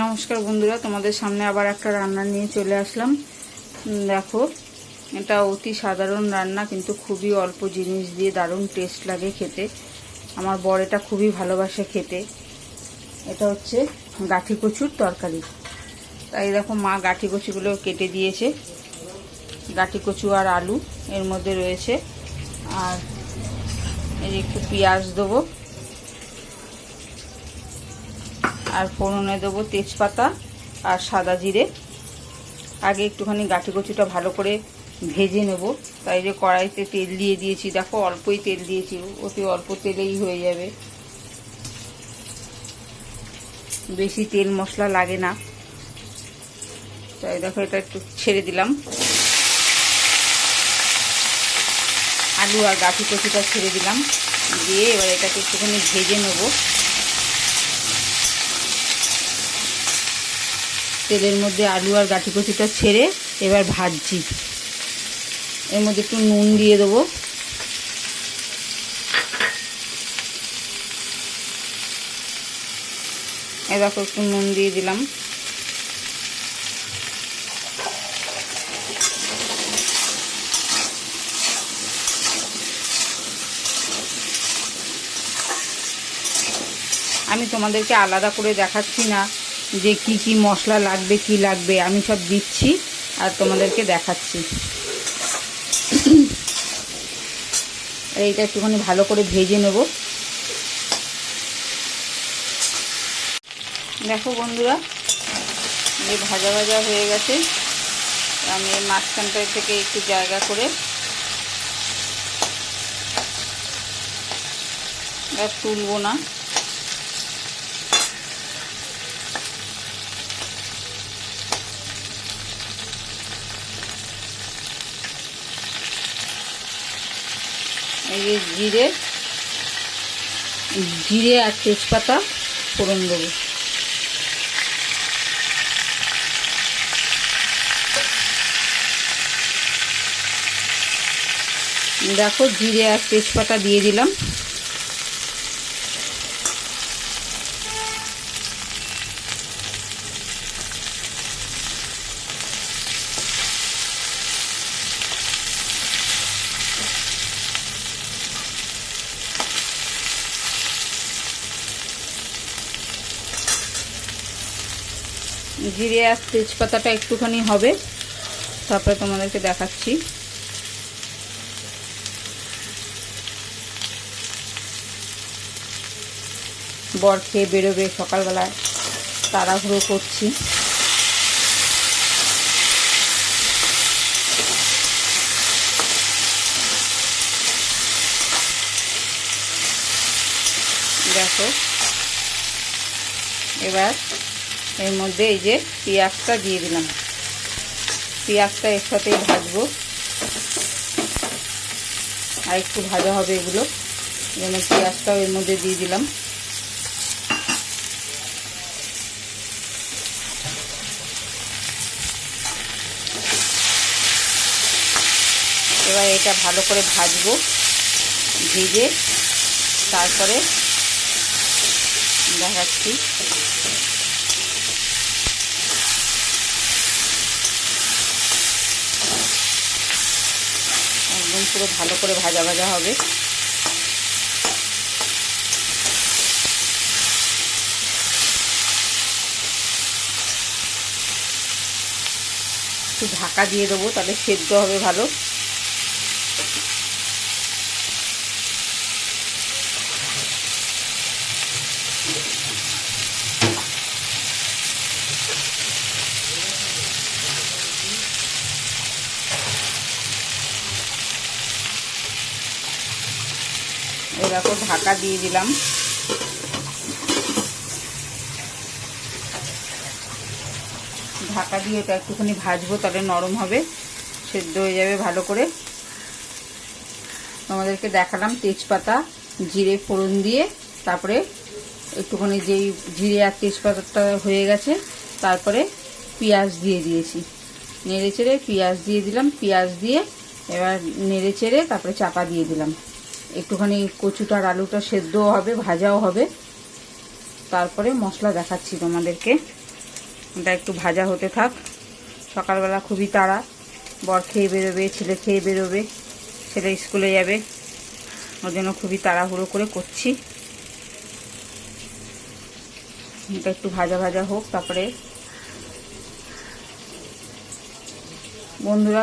নমস্কার বন্ধুরা, তোমাদের সামনে আবার একটা রান্না নিয়ে চলে আসলাম। দেখো, এটা অতি সাধারণ রান্না, কিন্তু খুবই অল্প জিনিস দিয়ে দারুণ টেস্ট লাগে খেতে। আমার বর এটা খুবই ভালোবাসে খেতে। এটা হচ্ছে গাঠি কচুর তরকারি। তাই দেখো, মা গাঠি কচুগুলো কেটে দিয়েছে। গাঠি কচু আর আলু এর মধ্যে রয়েছে। আর এই একটু পেঁয়াজ দেবো, আর ফোড়নে দেবো তেজপাতা আর সাদা জিরে। আগে একটুখানি গাঠি কচুটা ভালো করে ভেজে নেব, তাই যে কড়াইতে তেল দিয়ে দিয়েছি। দেখো, অল্পই তেল দিয়েছি, অতি অল্প তেলেই হয়ে যাবে, বেশি তেল মশলা লাগে না। তাই দেখো, এটা একটু ছেড়ে দিলাম। আলু আর গাঠি কচুটা ছেড়ে দিলাম, দিয়ে এবার এটাকে একটুখানি ভেজে নেব। তেলের মধ্যে আলু আর গাঠি কচুটা ছেড়ে এবার ভাজছি। এর মধ্যে একটু নুন দিয়ে দেবো। এই দেখো, একটু নুন দিয়ে দিলাম। আমি তোমাদেরকে আলাদা করে দেখাচ্ছি না যে কি কি মশলা লাগবে, কি লাগবে। আমি সব দিচ্ছি আর তোমাদেরকে দেখাচ্ছি। এইটা একটুখানি ভালো করে ভেজে নেব। দেখো বন্ধুরা, এই ভাজা ভাজা হয়ে গেছে। আমি এই মাঝখানটা থেকে একটু জায়গা করে তুলবো না। এই যে জিরে আর তেজপাতা ফোড়ন দেবো। দেখো, জিরে আর তেজপাতা দিয়ে দিলাম। জিরে আর তেজপাতাটা একটুখানি হবে, তারপরে তোমাদেরকে দেখাচ্ছি। বর খেয়ে বেরোবে সকালবেলায়, তাড়াহুড়ো করছি। দেখো, এবার এর মধ্যে এই যে পেঁয়াজটা দিয়ে দিলাম। পেঁয়াজটা এর সাথেই ভাজবো, আর একটু ভাজা হবে এগুলো। যেন পেঁয়াজটাও এর মধ্যে দিয়ে দিলাম। এবার এটা ভালো করে ভাজবো, ভেজে তারপরে দেখাচ্ছি। একদম পুরো ভালো করে ভাজা ভাজা হবে। একটু ঢাকা দিয়ে দেবো, তাহলে সেদ্ধ হবে ভালো। এই দেখো, ঢাকা দিয়ে দিলাম। ঢাকা দিয়ে এটা একটুখানি ভাজবো, তাহলে নরম হবে, সেদ্ধ হয়ে যাবে ভালো করে। তোমাদেরকে দেখালাম তেজপাতা জিরে ফোড়ন দিয়ে, তারপরে একটুখানি যেই জিরে আর তেজপাতাটা হয়ে গেছে, তারপরে পেঁয়াজ দিয়ে দিয়েছি। নেড়ে চেড়ে পেঁয়াজ দিয়ে দিলাম। পেঁয়াজ দিয়ে এবার নেড়ে চেড়ে তারপরে চাপা দিয়ে দিলাম। একটুখানি কচুটার আলুটা সেদ্ধও হবে, ভাজাও হবে। তারপরে মশলা দেখাচ্ছি তোমাদেরকে। এটা একটু ভাজা হতে থাক। সকালবেলা খুবই তাড়া, বর খেয়ে বেরোবে, ছেলে খেয়ে বেরোবে, ছেলে স্কুলে যাবে, ওর জন্য খুবই তাড়াহুড়ো করে করছি। এটা একটু ভাজা ভাজা হোক। তারপরে বন্ধুরা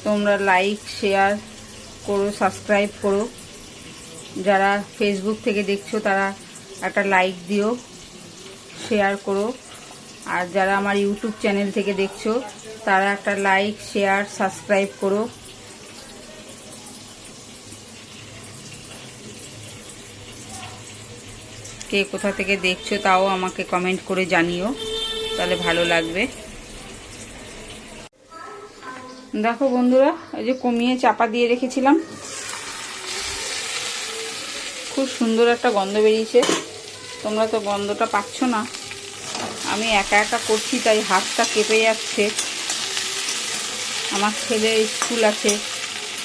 তোমরা লাইক শেয়ার করো, সাবস্ক্রাইব করো। যারা ফেসবুক থেকে দেখছো তারা একটা লাইক দিও, শেয়ার করো। আর যারা আমার ইউটিউব চ্যানেল থেকে দেখছো তারা একটা লাইক শেয়ার সাবস্ক্রাইব করো। কে কোথা থেকে দেখছো তাও আমাকে কমেন্ট করে জানিও, তাহলে ভালো লাগবে। দেখো বন্ধুরা, এই যে কমিয়ে চাপা দিয়ে রেখেছিলাম, খুব সুন্দর একটা গন্ধ বেরিয়েছে। তোমরা তো গন্ধটা পাচ্ছ না, আমি একা একা করছি তাই হাতটা কেঁপে যাচ্ছে। আমার ছেলে স্কুল আছে,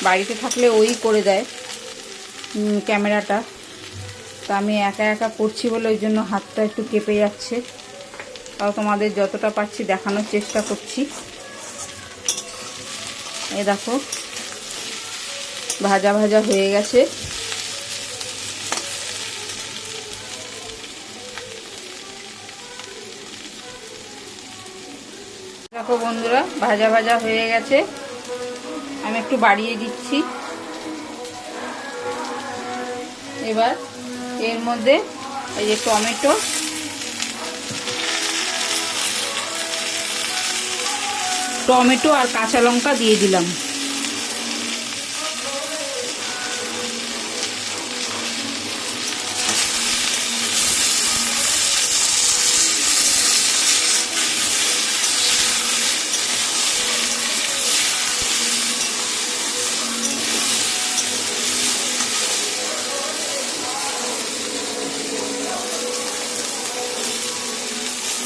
বাড়িতে থাকলে ওই করে দেয় ক্যামেরাটা, তা আমি একা একা করছি বলে ওই জন্য হাতটা একটু কেঁপে যাচ্ছে। তাও তোমাদের যতটা পারছি দেখানোর চেষ্টা করছি। এই দেখো ভাজা ভাজা হয়ে গেছে। দেখো বন্ধুরা, ভাজা ভাজা হয়ে গেছে। আমি একটু বাড়িয়ে দিচ্ছি। এবার এর মধ্যে এই যে টমেটো আর কাঁচা লঙ্কা দিয়ে দিলাম।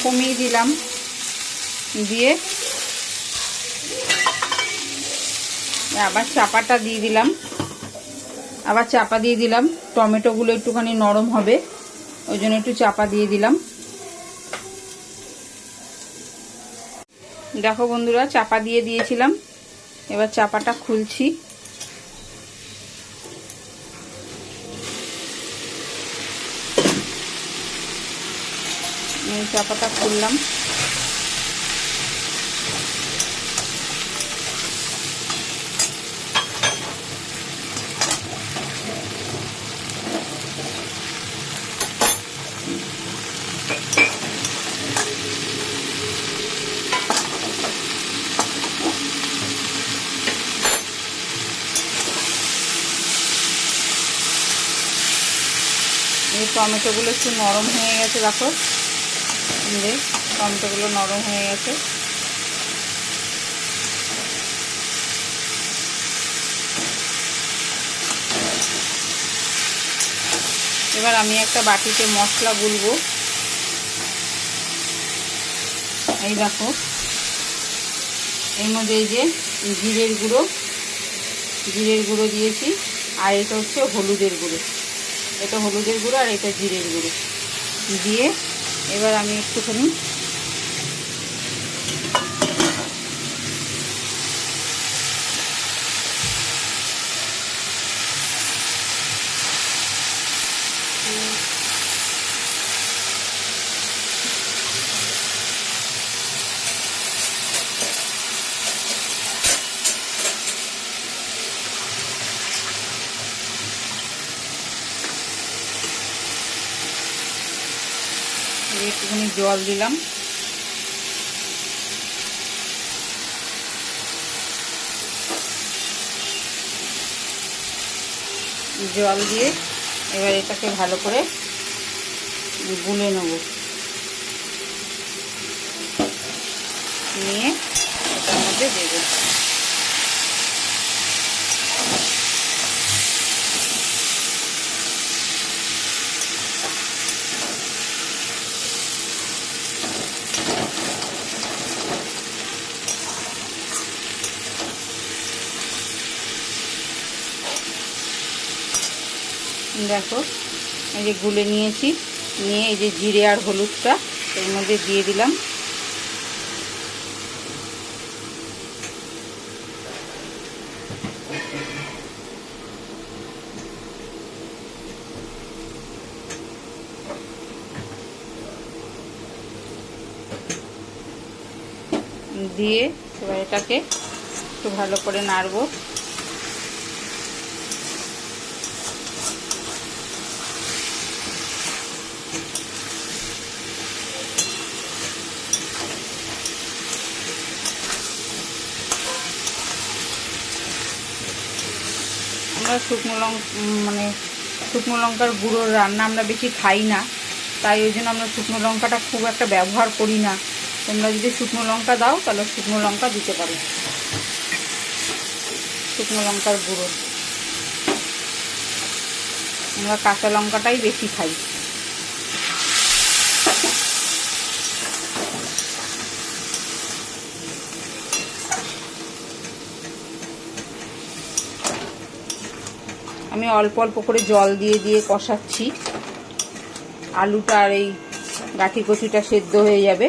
কমিয়ে দিলাম, দিয়ে আবার চাপাটা দিয়ে দিলাম। আবার চাপা দিয়ে দিলাম, টমেটোগুলো একটুখানি নরম হবে ওই জন্য একটু চাপা দিয়ে দিলাম। দেখো বন্ধুরা, চাপা দিয়ে দিয়েছিলাম, এবার চাপাটা খুলছি। চাপাটা খুললাম। এই টমেটোগুলো একটু নরম হয়ে গেছে। দেখো টমেটোগুলো নরম হয়ে গেছে। এবার আমি একটা বাটিতে মশলা গুলবো। এই দেখো, এর মধ্যে এই যে জিরের গুঁড়ো দিয়েছি, আর এটা হচ্ছে হলুদের গুঁড়ো। এটা হলুদের গুঁড়ো আর এটা জিরের গুঁড়ো দিয়ে এবার আমি একটুখানি জল দিলাম। জল দিয়ে এবার এটাকে ভালো করে গুলে নেব। নিয়ে এটার মধ্যে দেব। দেখো, এই যে গুলে নিয়েছি, নিয়ে এই যে জিরে আর হলুদটা এর মধ্যে দিয়ে দিলাম। দিয়ে এবার এটাকে একটু ভালো করে নাড়বো। আমরা শুকনো লঙ্কার গুঁড়োর রান্না আমরা বেশি খাই না, তাই ওই জন্য আমরা শুকনো লঙ্কাটা খুব একটা ব্যবহার করি না। তোমরা যদি শুকনো লঙ্কা দাও তাহলে শুকনো লঙ্কা দিতে পারো, শুকনো লঙ্কার গুঁড়ো। আমরা কাঁচা লঙ্কাটাই বেশি খাই। আমি অল্প অল্প করে জল দিয়ে দিয়ে কষাচ্ছি। আলুটা আর এই গাঠি কচুটা সেদ্ধ হয়ে যাবে।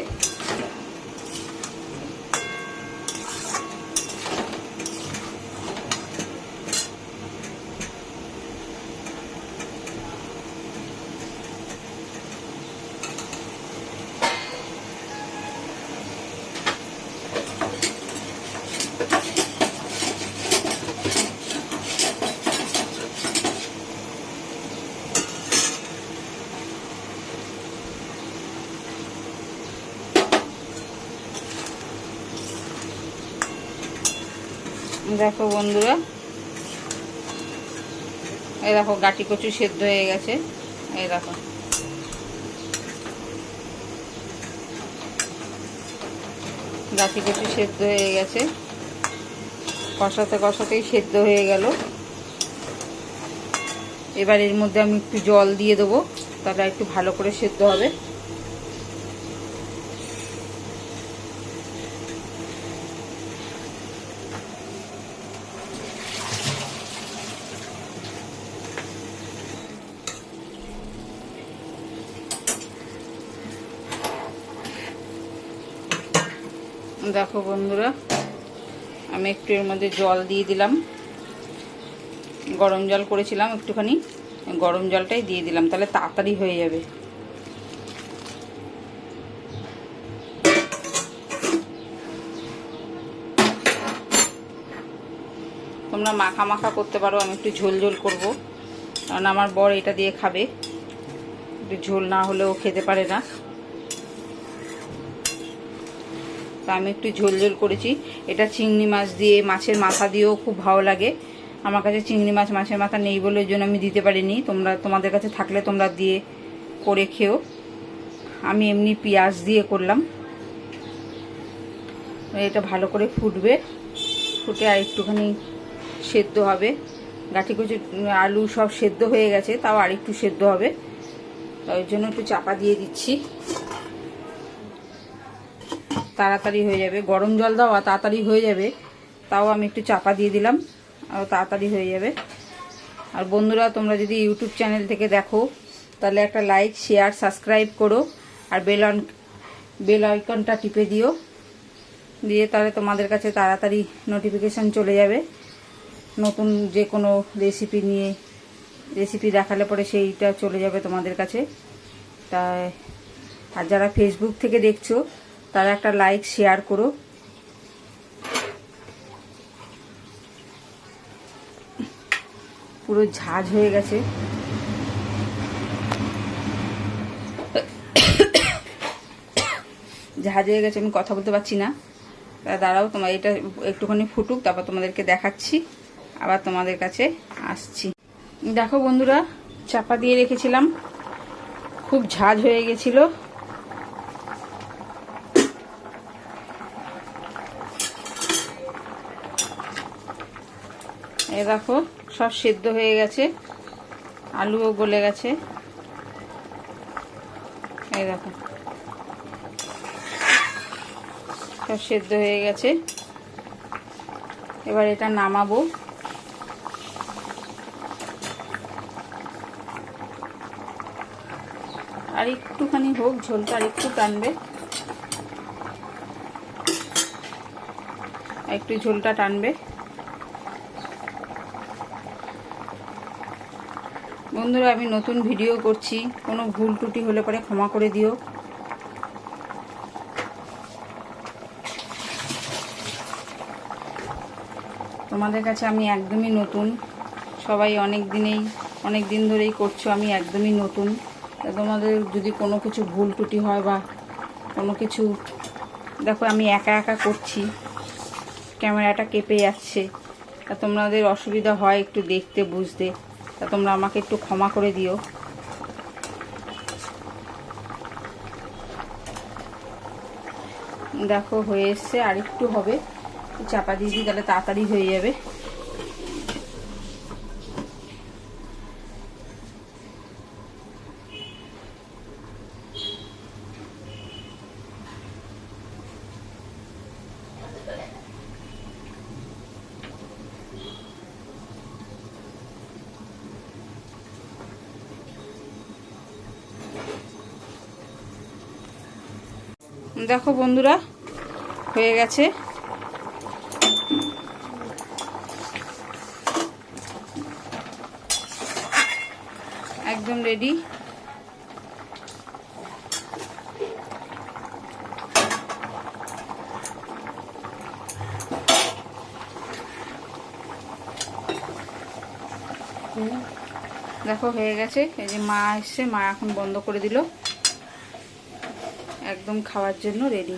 দেখো বন্ধুরা, এই দেখো গাটি কচু সেদ্ধ হয়ে গেছে। এই দেখো গাটি কচু সেদ্ধ হয়ে গেছে, কষাতে কষাতেই সেদ্ধ হয়ে গেল। এবার এর মধ্যে আমি একটু জল দিয়ে দেবো, তাহলে একটু ভালো করে সেদ্ধ হবে। দেখো বন্ধুরা, আমি একটু এর মধ্যে জল দিয়ে দিলাম। গরম জল করেছিলাম একটুখানি, গরম জলটাই দিয়ে দিলাম, তাহলে তাড়াতাড়ি হয়ে যাবে। তোমরা মাখা মাখা করতে পারো, আমি একটু ঝোল ঝোল করবো, কারণ আমার বর এটা দিয়ে খাবে। একটু ঝোল না হলেও খেতে পারে না, তা আমি একটু ঝোল ঝোল করেছি। এটা চিংড়ি মাছ দিয়ে, মাছের মাথা দিয়েও খুব ভালো লাগে। আমার কাছে চিংড়ি মাছ, মাছের মাথা নেই বলে ওই জন্য আমি দিতে পারিনি। তোমাদের কাছে থাকলে তোমরা দিয়ে করে খেও। আমি এমনি পেঁয়াজ দিয়ে করলাম। এটা ভালো করে ফুটবে, ফুটে আর একটুখানি সেদ্ধ হবে। গাঠি কচু আলু সব সেদ্ধ হয়ে গেছে, তাও আর একটু সেদ্ধ হবে, তাই ওই জন্য একটু চাপা দিয়ে দিচ্ছি। তাড়াতাড়ি হয়ে যাবে, গরম জল দাও আর তাড়াতাড়ি হয়ে যাবে, তাও আমি একটু চাপা দিয়ে দিলাম, আর তাড়াতাড়ি হয়ে যাবে। আর বন্ধুরা, তোমরা যদি ইউটিউব চ্যানেল থেকে দেখো তাহলে একটা লাইক, শেয়ার, সাবস্ক্রাইব করো, আর বেল আইকনটা টিপে দিও, দিয়ে তাহলে তোমাদের কাছে তাড়াতাড়ি নোটিফিকেশান চলে যাবে। নতুন যে কোনো রেসিপি দেখালে পরে সেইটা চলে যাবে তোমাদের কাছে। তাই আর যারা ফেসবুক থেকে দেখছো তারা একটা লাইক, শেয়ার করো। পুরো ঝাঁঝ হয়ে গেছে। ঝাঁঝ হয়ে গেছে, আমি কথা বলতে পারছি না। দাঁড়াও, তোমার এটা একটুখানি ফুটুক, তারপর তোমাদেরকে দেখাচ্ছি, আবার তোমাদের কাছে আসছি। দেখো বন্ধুরা, চাপা দিয়ে রেখেছিলাম, খুব ঝাঁঝ হয়ে গেছিল। এই দেখো সব সেদ্ধ হয়ে গেছে, আলুও গলে গেছে। এই দেখো সব সেদ্ধ হয়ে গেছে। এবার এটা নামাবো। আর আর একটুখানি হোক, ঝোলটা আর একটু টানবে, একটু ঝোলটা টানবে। বন্ধুরা, আমি নতুন ভিডিও করছি, কোনো ভুল ত্রুটি হলে পরে ক্ষমা করে দিও। তোমাদের কাছে আমি একদমই নতুন, সবাই অনেক দিন ধরেই করছো, আমি একদমই নতুন। তোমাদের যদি কোনো কিছু ভুল ত্রুটি হয় বা কোনো কিছু, দেখো আমি একা একা করছি, ক্যামেরাটা কেঁপে যাচ্ছে, তা তোমাদের অসুবিধা হয় একটু দেখতে বুঝতে, তা তোমরা আমাকে একটু ক্ষমা করে দিও। দেখো হয়ে এসছে, আর একটু হবে, চাপা দিয়ে দিই, তাহলে তাড়াতাড়ি হয়ে যাবে। দেখো বন্ধুরা, হয়ে গেছে। একদম রেডি। দেখো হয়ে গেছে। এই যে মা এসছে, মা এখন বন্ধ করে দিল, একদম খাওয়ার জন্য রেডি।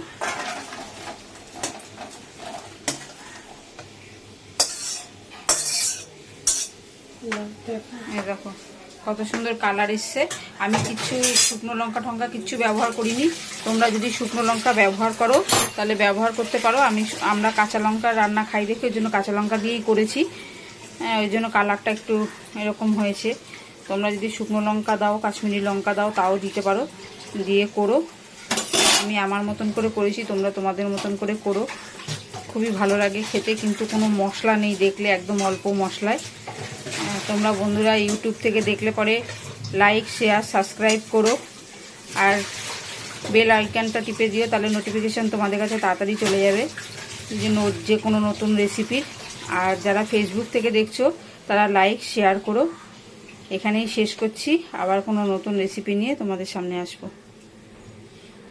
এই দেখো কত সুন্দর কালার এসছে। আমি কিচ্ছু শুকনো লঙ্কা টঙ্কা কিচ্ছু ব্যবহার করিনি। তোমরা যদি শুকনো লঙ্কা ব্যবহার করো তাহলে ব্যবহার করতে পারো। আমরা কাঁচা লঙ্কা রান্না খাই দেখে ওই জন্য কাঁচা লঙ্কা দিয়েই করেছি, ওই জন্য কালারটা একটু এরকম হয়েছে। তোমরা যদি শুকনো লঙ্কা দাও, কাশ্মীরি লঙ্কা দাও, তাও দিতে পারো, দিয়ে করো। আমি আমার মতন করে করেছি, তোমরা তোমাদের মতন করে করো, খুবই ভালো লাগে খেতে। কিন্তু কোনো মশলা নেই, দেখলে একদম অল্প মশলায়। তোমরা বন্ধুরা ইউটিউব থেকে দেখলে পরে লাইক, শেয়ার, সাবস্ক্রাইব করো, আর বেল আইকনটা টিপে দিও, তাহলে নোটিফিকেশান তোমাদের কাছে তাড়াতাড়ি চলে যাবে যে কোনো নতুন রেসিপির। আর যারা ফেসবুক থেকে দেখছো তারা লাইক, শেয়ার করো। এখানেই শেষ করছি, আবার কোনো নতুন রেসিপি নিয়ে তোমাদের সামনে আসবো।